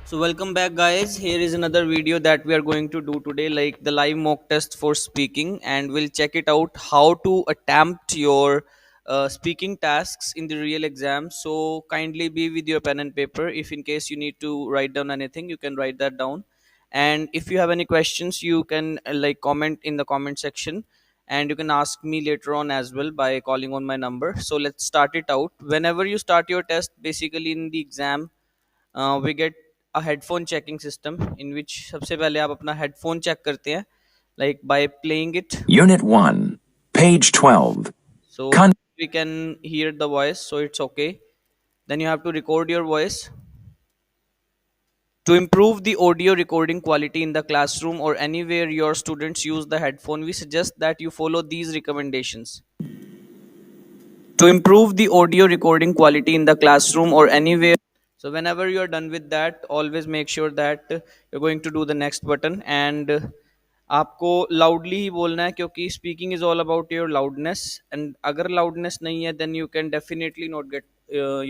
So welcome back guys. Here is another video that we are going to do today, like the live mock test for speaking, and we'll check it out how to attempt your speaking tasks in the real exam. So kindly be with your pen and paper. If in case you need to write down anything, you can write that down. And if you have any questions, you can like comment in the comment section, and you can ask me later on as well by calling on my number. So let's start it out. Whenever you start your test, basically in the exam, we get a headphone checking system in which सबसे पहले आप अपना headphone check करते हैं like by playing it. Unit 1, page 12. So Con- we can hear the voice, so it's okay. Then you have to record your voice. To improve the audio recording quality in the classroom or anywhere your students use the headphone, we suggest that you follow these recommendations. To improve the audio recording quality in the classroom or anywhere. So whenever you're done with that, always make sure that you're going to do the next button, and आपको loudly ही बोलना है क्योंकि speaking is all about your loudness, and अगर loudness नहीं है then you can definitely not get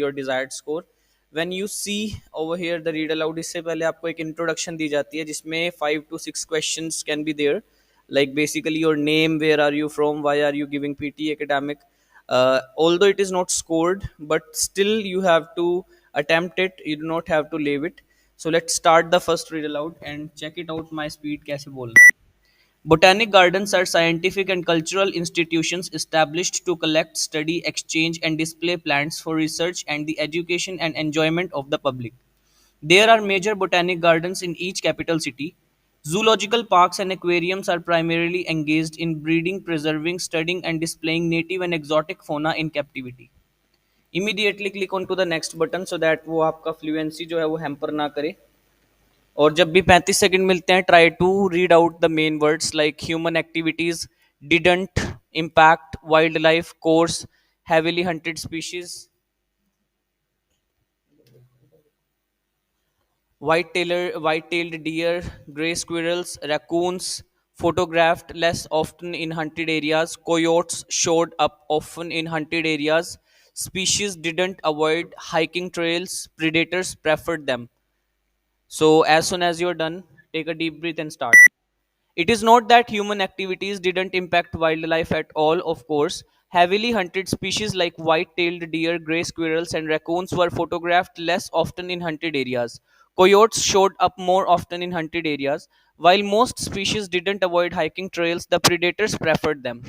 your desired score. When you see over here the read aloud, इससे पहले आपको एक introduction दी जाती है जिसमें 5 to 6 questions can be there, like basically your name, where are you from, why are you giving PT academic. Although it is not scored, but still you have to attempt it, you do not have to leave it. So let's start the first read aloud and check it out my speed कैसे बोलना है. Botanic gardens are scientific and cultural institutions established to collect, study, exchange, and display plants for research and the education and enjoyment of the public. There are major botanic gardens in each capital city. Zoological parks and aquariums are primarily engaged in breeding, preserving, studying, and displaying native and exotic fauna in captivity. Immediately click on to the next button so that वो आपका fluency जो है वो hamper ना करे. और जब भी 35 सेकंड मिलते हैं, try to read out the main words like human activities, didn't, impact, wild life, course, heavily hunted species, white-tailed deer, gray squirrels, raccoons, photographed less often in hunted areas, coyotes showed up often in hunted areas, species didn't avoid hiking trails, predators preferred them. So as soon as you're done, take a deep breath and start. It is not that human activities didn't impact wildlife at all, of course. Heavily hunted species like white tailed deer, gray squirrels, and raccoons were photographed less often in hunted areas. Coyotes showed up more often in hunted areas. While most species didn't avoid hiking trails, the predators preferred them.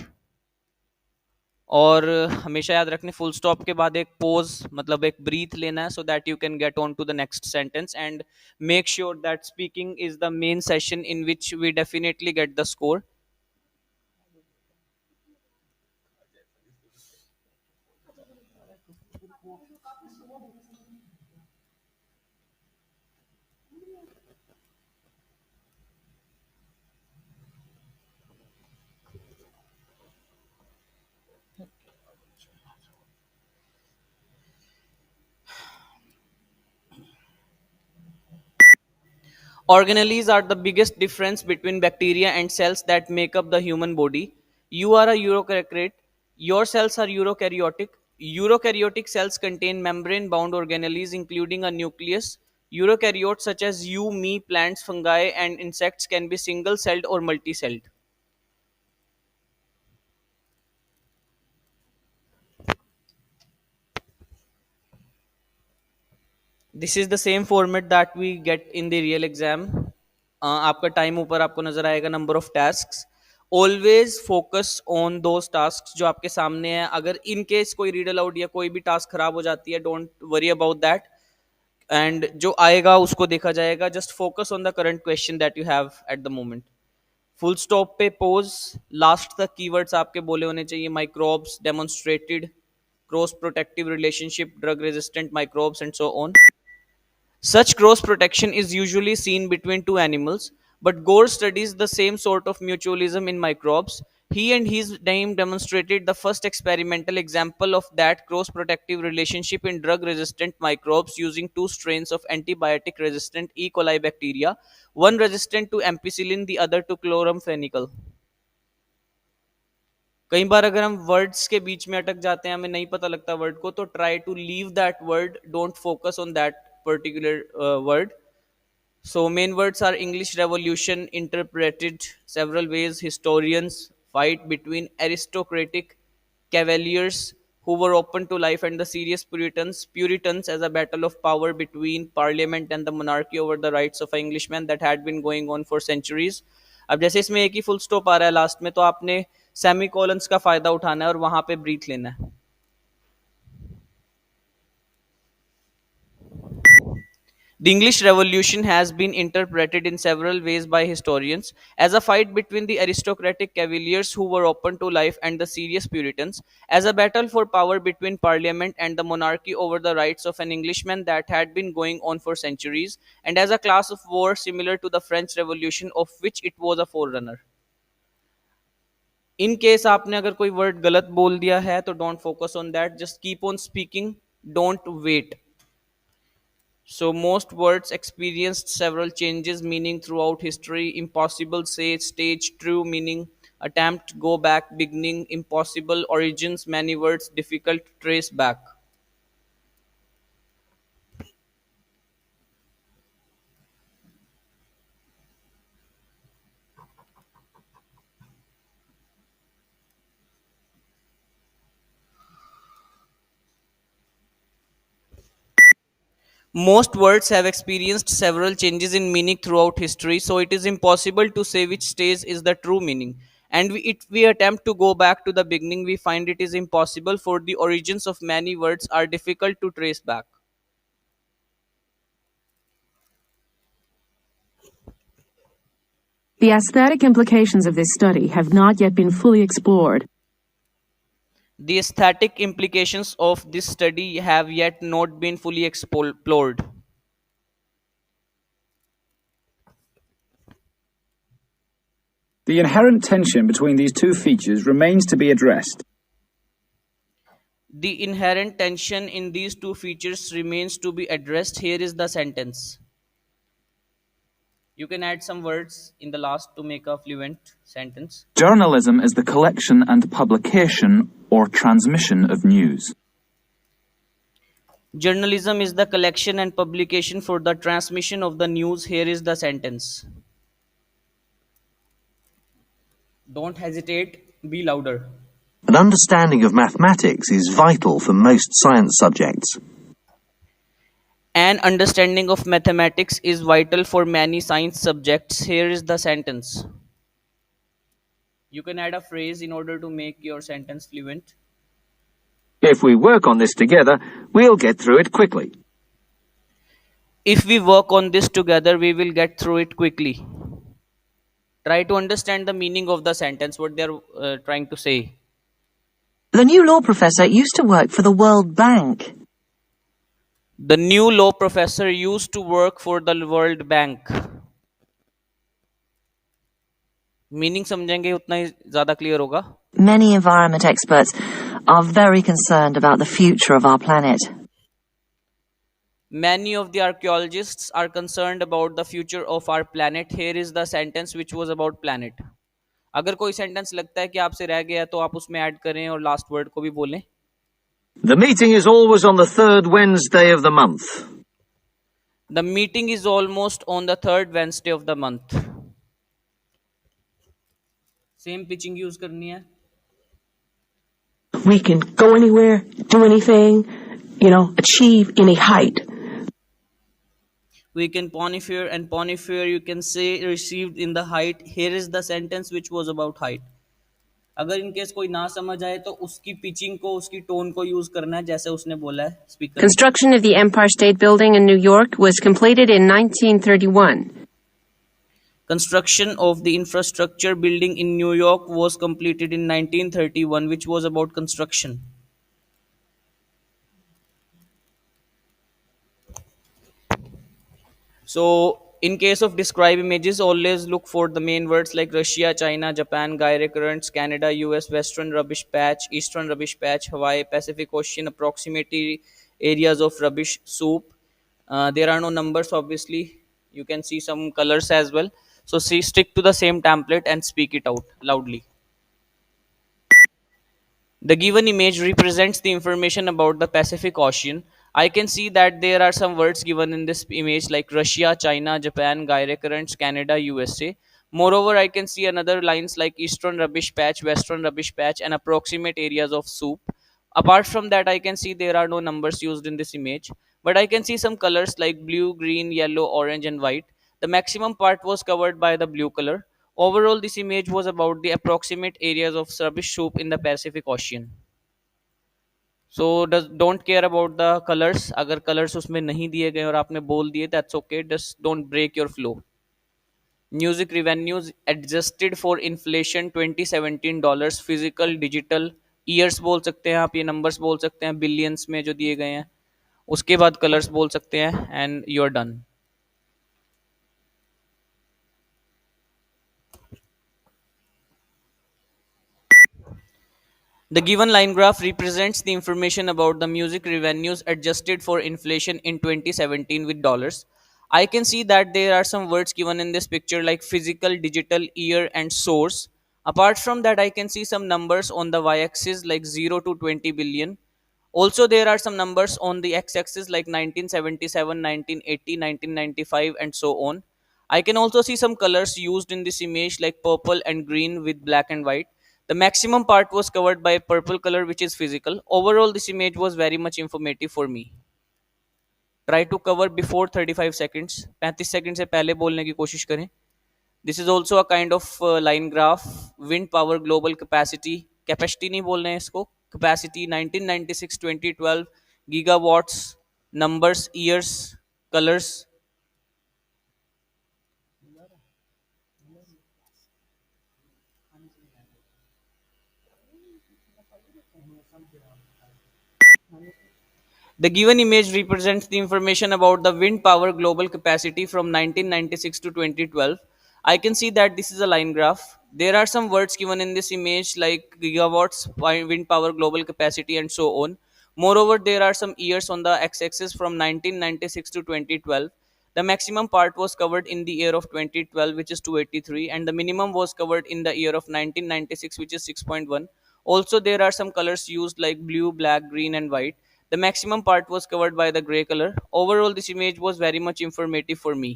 और हमेशा याद रखने full stop के बाद एक pose मतलब एक breath लेना है so that you can get on to the next sentence and make sure that speaking is the main session in which we definitely get the score. Organelles are the biggest difference between bacteria and cells that make up the human body. You are a eukaryote. Your cells are eukaryotic. Eukaryotic cells contain membrane bound organelles, including a nucleus. Eukaryotes, such as you, me, plants, fungi, and insects, can be single celled or multi celled. This is the same format that we get in the real exam. आपका time ऊपर आपको नजर आएगा, number of task. Always focus on those task जो आपके सामने है. अगर इन केस कोई रीड अलाउड या कोई भी टास्क खराब हो जाती है, don't worry about that, and जो आएगा उसको देखा जाएगा. Just focus on the current question that you have at the moment. Full stop पे पोज, लास्ट तक कीवर्ड्स आपके बोले होने चाहिए. Microbes, demonstrated, cross protective relationship, drug resistant microbes, and so on. Such cross protection is usually seen between two animals, but Gore studies the same sort of mutualism in microbes. He and his team demonstrated the first experimental example of that cross protective relationship in drug resistant microbes using two strains of antibiotic resistant E. coli bacteria, one resistant to ampicillin, the other to chloramphenicol. कई बार अगर हम words के बीच में अटक जाते हैं, हमें नहीं पता लगता वर्ड को, तो try to leave that word, don't focus on that particular word. So main words are English Revolution interpreted several ways. Historians fight between aristocratic cavaliers who were open to life and the serious Puritans as a battle of power between parliament and the monarchy over the rights of an Englishman that had been going on for centuries. अब जैसे इसमें एक ही full stop आ रहा है last में, तो आपने semi colons का फायदा उठाना है और वहां पे ब्रीथ लेना है. The English Revolution has been interpreted in several ways by historians as a fight between the aristocratic cavaliers who were open to life and the serious Puritans, as a battle for power between Parliament and the monarchy over the rights of an Englishman that had been going on for centuries, and as a class of war similar to the French Revolution, of which it was a forerunner. In case आपने अगर कोई word गलत बोल दिया है तो don't focus on that, just keep on speaking, don't wait. So most words experienced several changes meaning throughout history. Impossible, say, stage, true meaning, attempt, go back, beginning, impossible, origins, many words, difficult, trace back. Most words have experienced several changes in meaning throughout history, so it is impossible to say which stage is the true meaning. And if we attempt to go back to the beginning, we find it is impossible, for the origins of many words are difficult to trace back. The aesthetic implications of this study have not yet been fully explored. The aesthetic implications of this study have yet not been fully explored. The inherent tension between these two features remains to be addressed. The inherent tension in these two features remains to be addressed. Here is the sentence. You can add some words in the last to make a fluent sentence. Journalism is the collection and publication or transmission of news. Journalism is the collection and publication for the transmission of the news. Here is the sentence. Don't hesitate, be louder. An understanding of mathematics is vital for most science subjects. An understanding of mathematics is vital for many science subjects. Here is the sentence. You can add a phrase in order to make your sentence fluent. If we work on this together, we'll get through it quickly. If we work on this together, we will get through it quickly. Try to understand the meaning of the sentence, what they're trying to say. The new law professor used to work for the World Bank. The new law professor used to work for the World Bank. Meaning समझेंगे उतना ही ज्यादा clear होगा. Many environment experts are very concerned about the future of our planet. Many of the archaeologists are concerned about the future of our planet. Here is the sentence which was about planet. अगर कोई sentence लगता है कि आपसे रह गया तो आप उसमें ऐड करें और लास्ट वर्ड को भी बोलें. The meeting is always on the third Wednesday of the month. The meeting is almost on the third Wednesday of the month. Same pitching use करनी है. We can go anywhere, do anything, achieve any height. We can ponifere, and ponifere you can say received in the height. Here is the sentence which was about height. अगर in case कोई ना समझ आए तो उसकी pitching को, उसकी tone को यूज करना है जैसे उसने बोला है speaker. Construction of the Empire State Building in New York was completed in 1931. Construction of the infrastructure building in New York was completed in 1931, which was about construction. So, in case of describe images, always look for the main words like Russia, China, Japan, Gyre currents, Canada, US, Western rubbish patch, Eastern rubbish patch, Hawaii, Pacific Ocean, approximately areas of rubbish soup. There are no numbers, obviously. You can see some colors as well. So, stick to the same template and speak it out loudly. The given image represents the information about the Pacific Ocean. I can see that there are some words given in this image like Russia, China, Japan, Gyre currents, Canada, USA. Moreover, I can see another lines like Eastern rubbish patch, Western rubbish patch, and approximate areas of soup. Apart from that, I can see there are no numbers used in this image, but I can see some colors like blue, green, yellow, orange, and white. The maximum part was covered by the blue color. Overall, this image was about the approximate areas of rubbish soup in the Pacific Ocean. So does don't care about the colours. अगर colours उसमें नहीं दिए गए और आपने बोल दिए, that's okay, just don't break your flow. Music revenues adjusted for inflation 2017 dollars, physical digital. Years बोल सकते हैं आप, ये नंबर्स बोल सकते हैं बिलियंस में जो दिए गए हैं. उसके बाद कलर्स बोल सकते हैं and you are done. The given line graph represents the information about the music revenues adjusted for inflation in 2017 with dollars. I can see that there are some words given in this picture like physical, digital, year, and source. Apart from that, I can see some numbers on the y axis like 0 to 20 billion. Also, there are some numbers on the x-axis like 1977, 1980, 1995, and so on. I can also see some colors used in this image like purple and green with black and white. The maximum part was covered by purple color, which is physical. Overall, this image was very much informative for me. Try to cover before 35 seconds. 35 second से पहले बोलने की कोशिश करें. This is also a kind of line graph. Wind power global capacity. Capacity नहीं बोल रहे हैं इसको. Capacity 1996, 2012. Gigawatts. Numbers, years, colors. The given image represents the information about the wind power global capacity from 1996 to 2012. I can see that this is a line graph. There are some words given in this image like gigawatts, wind power global capacity, and so on. Moreover, there are some years on the x axis from 1996 to 2012. The maximum part was covered in the year of 2012, which is 283, and the minimum was covered in the year of 1996, which is 6.1. Also, there are some colors used like blue, black, green, and white. The maximum part was covered by the gray color. Overall, this image was very much informative for me.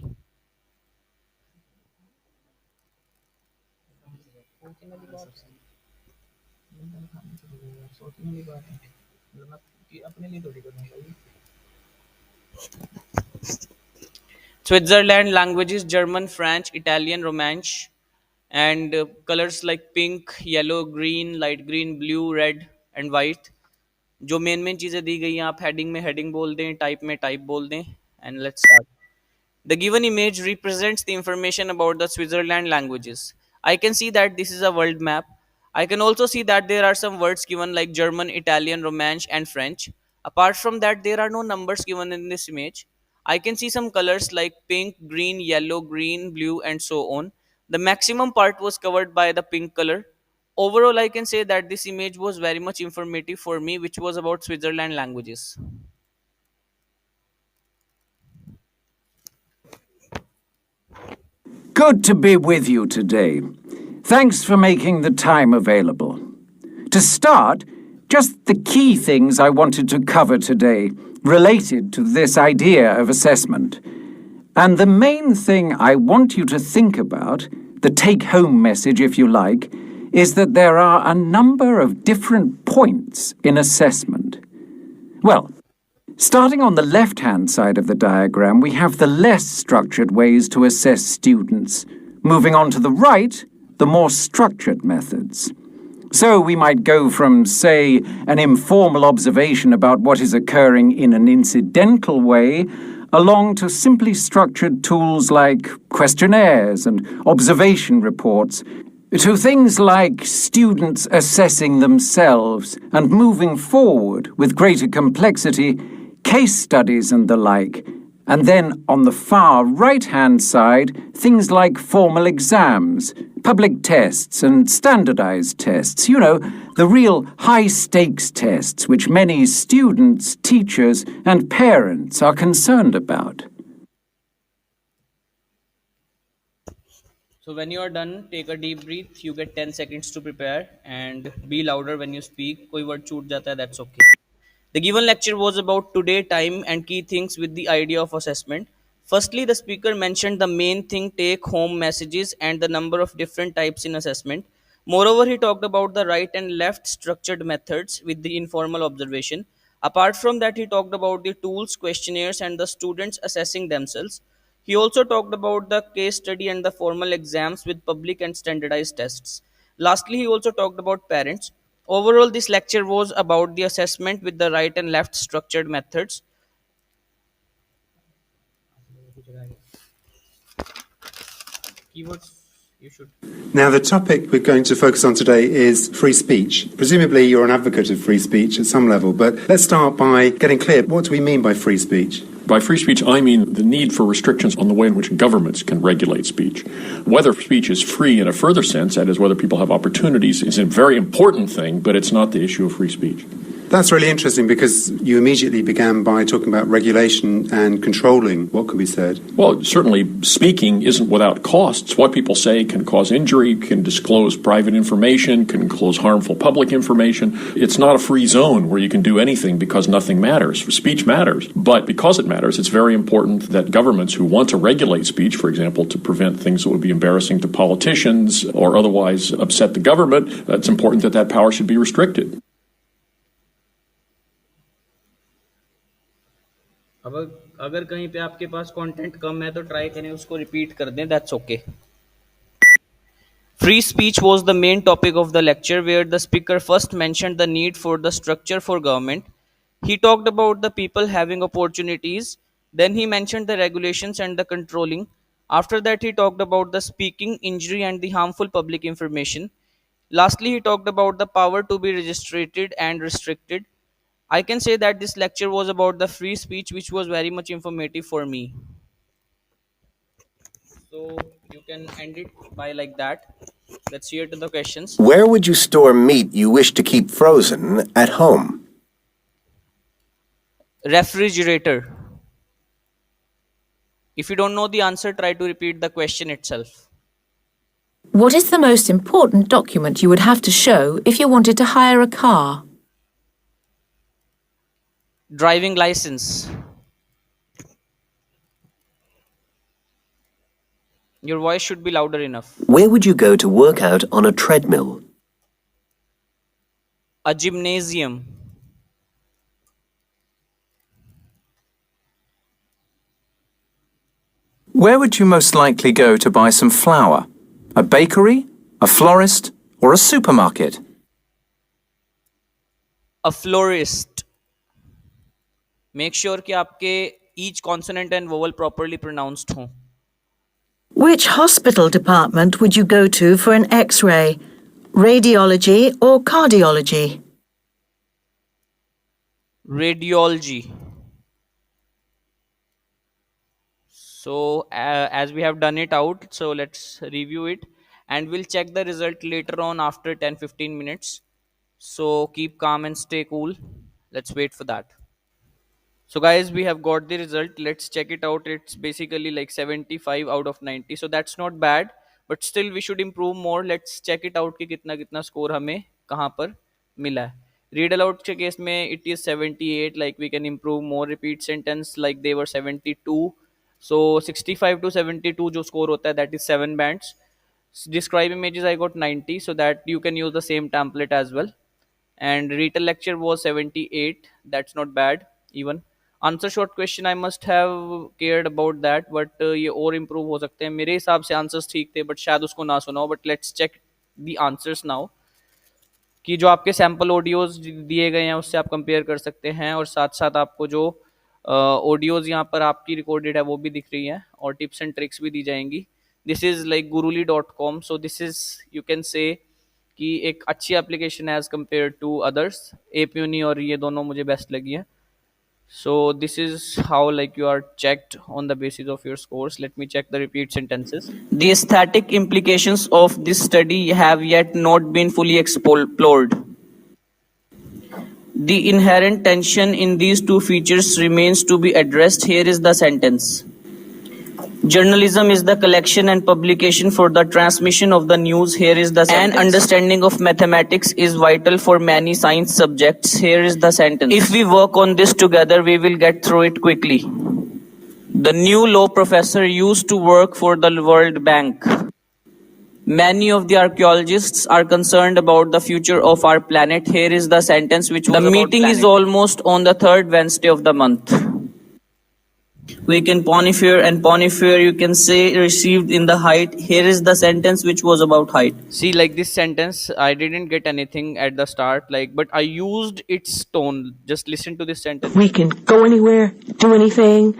Switzerland languages German, French, Italian, Romansh, and colors like pink, yellow, green, light green, blue, red, and white. जो main चीज़ें दी गई हैं आप heading में heading बोल दें, type में type बोल दें, and let's start. The given image represents the information about the Switzerland languages. I can see that this is a world map. I can also see that there are some words given like German, Italian, Romansh, and French. Apart from that, there are no numbers given in this image. I can see some colors like pink, green, yellow, green, blue, and so on. The maximum part was covered by the pink color. Overall, I can say that this image was very much informative for me, which was about Switzerland languages. Good to be with you today. Thanks for making the time available. To start, just the key things I wanted to cover today related to this idea of assessment. And the main thing I want you to think about, the take-home message if you like, is that there are a number of different points in assessment. Well, starting on the left-hand side of the diagram, we have the less structured ways to assess students. Moving on to the right, the more structured methods. So we might go from, say, an informal observation about what is occurring in an incidental way, along to simply structured tools like questionnaires and observation reports, to things like students assessing themselves and moving forward with greater complexity, case studies and the like. And then on the far right-hand side, things like formal exams, public tests and standardized tests. You know, the real high-stakes tests which many students, teachers and parents are concerned about. So when you are done, take a deep breath. You get 10 seconds to prepare and be louder when you speak. कोई word छूट जाता है, that's okay. The given lecture was about today, time, and key things with the idea of assessment. Firstly, the speaker mentioned the main thing, take home messages, and the number of different types in assessment. Moreover, he talked about the right and left structured methods with the informal observation. Apart from that, he talked about the tools, questionnaires, and the students assessing themselves. He also talked about the case study and the formal exams with public and standardized tests. Lastly, he also talked about parents. Overall, this lecture was about the assessment with the right and left structured methods. Keywords you should. Now, the topic we're going to focus on today is free speech. Presumably, you're an advocate of free speech at some level, but let's start by getting clear. What do we mean by free speech? By free speech, I mean the need for restrictions on the way in which governments can regulate speech. Whether speech is free in a further sense, that is, whether people have opportunities, is a very important thing, but it's not the issue of free speech. That's really interesting because you immediately began by talking about regulation and controlling what could be said. Well, certainly speaking isn't without costs. What people say can cause injury, can disclose private information, can disclose harmful public information. It's not a free zone where you can do anything because nothing matters. Speech matters. But because it matters, it's very important that governments who want to regulate speech, for example, to prevent things that would be embarrassing to politicians or otherwise upset the government, it's important that that power should be restricted. अब अगर कहीं पे आपके पास content कम है तो try करें उसको repeat कर दें, that's okay. Free speech was the main topic of the lecture, where the speaker first mentioned the need for the structure for government. He talked about the people having opportunities, then he mentioned the regulations and the controlling. After that, he talked about the speaking, injury, and the harmful public information. Lastly, he talked about the power to be registered and restricted. I can say that this lecture was about the free speech, which was very much informative for me. So you can end it by like that. Let's hear to the questions. Where would you store meat you wish to keep frozen at home? Refrigerator. If you don't know the answer, try to repeat the question itself. What is the most important document you would have to show if you wanted to hire a car? Driving license. Your voice should be louder enough. Where would you go to work out on a treadmill? A gymnasium. Where would you most likely go to buy some flour? A bakery, a florist, or a supermarket? A florist. Make sure कि आपके each consonant and vowel properly pronounced हों. Which hospital department would you go to for an X-ray? Radiology or cardiology? Radiology. So as we have done it out, so let's review it and we'll check the result later on after 10-15 minutes. So keep calm and stay cool. Let's wait for that. So guys, we have got the result. Let's check it out. It's basically like 75 out of 90. So that's not bad, but still we should improve more. Let's check it out कि कितना score हमें कहाँ पर मिला है. Read aloud के case में it is 78. Like we can improve more. Repeat sentence like they were 72. So 65 to 72 जो score होता है, that is 7 bands. Describe images I got 90, so that you can use the same template as well. And retail lecture was 78. That's not bad even. Answer short question I must have cared about that, but ये और improve हो सकते हैं. मेरे हिसाब से answers ठीक थे, बट शायद उसको ना सुना हो. But let's check the answers now कि जो आपके सैम्पल ऑडियोज दिए गए हैं उससे आप कंपेयर कर सकते हैं, और साथ साथ आपको जो ऑडियोज यहाँ पर आपकी रिकॉर्डेड है वो भी दिख रही हैं, और टिप्स एंड ट्रिक्स भी दी जाएंगी. This is like guruli.com. So this is you can say कि एक अच्छी एप्लीकेशन है एज कम्पेयर टू अदर्स. एपयूनी और ये दोनों मुझे बेस्ट लगी हैं. So this is how like you are checked on the basis of your scores. Let me check the repeat sentences. The aesthetic implications of this study have yet not been fully explored. The inherent tension in these two features remains to be addressed. Here is the sentence. Journalism is the collection and publication for the transmission of the news. Here is the sentence. An understanding of mathematics is vital for many science subjects. Here is the sentence. If we work on this together, we will get through it quickly. The new law professor used to work for the World Bank. Many of the archaeologists are concerned about the future of our planet. Here is the sentence which was about planet. The meeting is almost on the third Wednesday of the month. We can Ponifer and Ponifer you can say received in the height. Here is the sentence which was about height. See, like this sentence, I didn't get anything at the start, but I used its tone. Just listen to this sentence. We can go anywhere, do anything.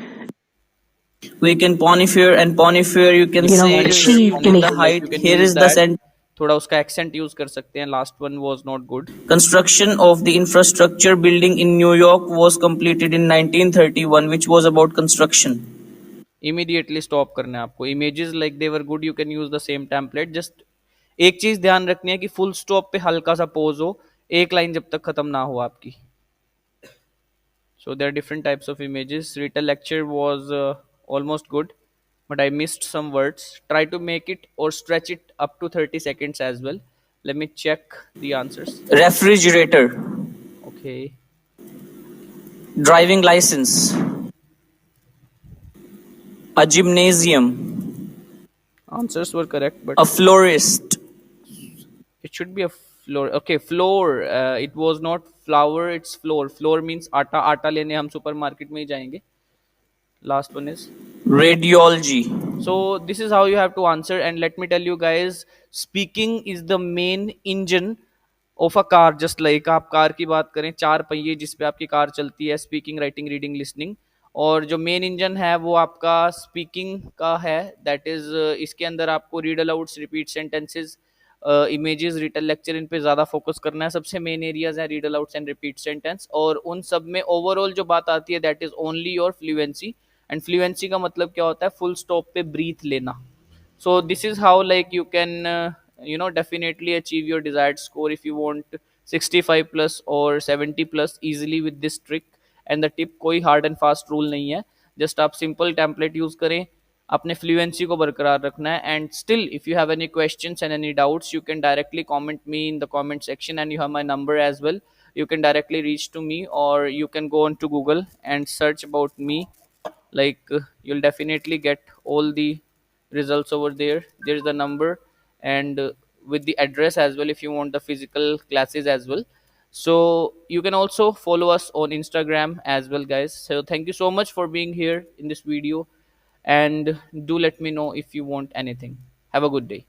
We can Ponifer and Ponifer you can say achieve in the height. Here is the sentence. थोड़ा उसका accent use कर सकते हैं. Last one was not good. Construction of the infrastructure building in New York was completed in 1931, which was about construction. Immediately stop करना है आपको. Images like they were good, you can use the same template. Just एक चीज ध्यान रखनी है कि full stop पे हल्का सा pause हो, एक line जब तक खत्म ना हो आपकी. So there are different types of images. Retail lecture was almost good, but I missed some words. Try to make it or stretch it up to 30 seconds as well. Let me check the answers. Refrigerator. Okay. Driving license. A gymnasium. Answers were correct, but a florist. It should be a floor. Okay, floor. It was not flower, it's floor. Floor means आटा. आटा लेने हम supermarket में ही जाएंगे. Last one is radiology. So this is how you have to answer, and let me tell you guys, speaking is the main engine of a car. Just like आप car की बात करें, चार पहिए जिस पे आपकी कार चलती है, स्पीकिंग, राइटिंग, रीडिंग, लिसनिंग, और जो मेन इंजन है वो आपका स्पीकिंग का है. दैट इज इसके अंदर आपको read alouds, repeat sentences, images, retell lecture, इन पे ज़्यादा फोकस करना है. सबसे मेन एरियाज हैं read alouds and repeat sentence, और उन सब में ओवरऑल जो बात आती है that is only your fluency. And fluency का मतलब क्या होता है? फुल स्टॉप पे ब्रीथ लेना. So this is how you can definitely achieve your desired score if you want 65 plus or 70 plus easily with this trick. And the tip, कोई hard and fast rule नहीं है. Just आप simple template use करें, अपने fluency को बरकरार रखना है. And still if you have any questions and any doubts, you can directly comment me in the comment section, and you have my number as well. You can directly reach to me, or you can go on to Google and search about me. You'll definitely get all the results over there. There's the number, and with the address as well if you want the physical classes as well. So you can also follow us on Instagram as well, guys. So thank you so much for being here in this video, and do let me know if you want anything. Have a good day.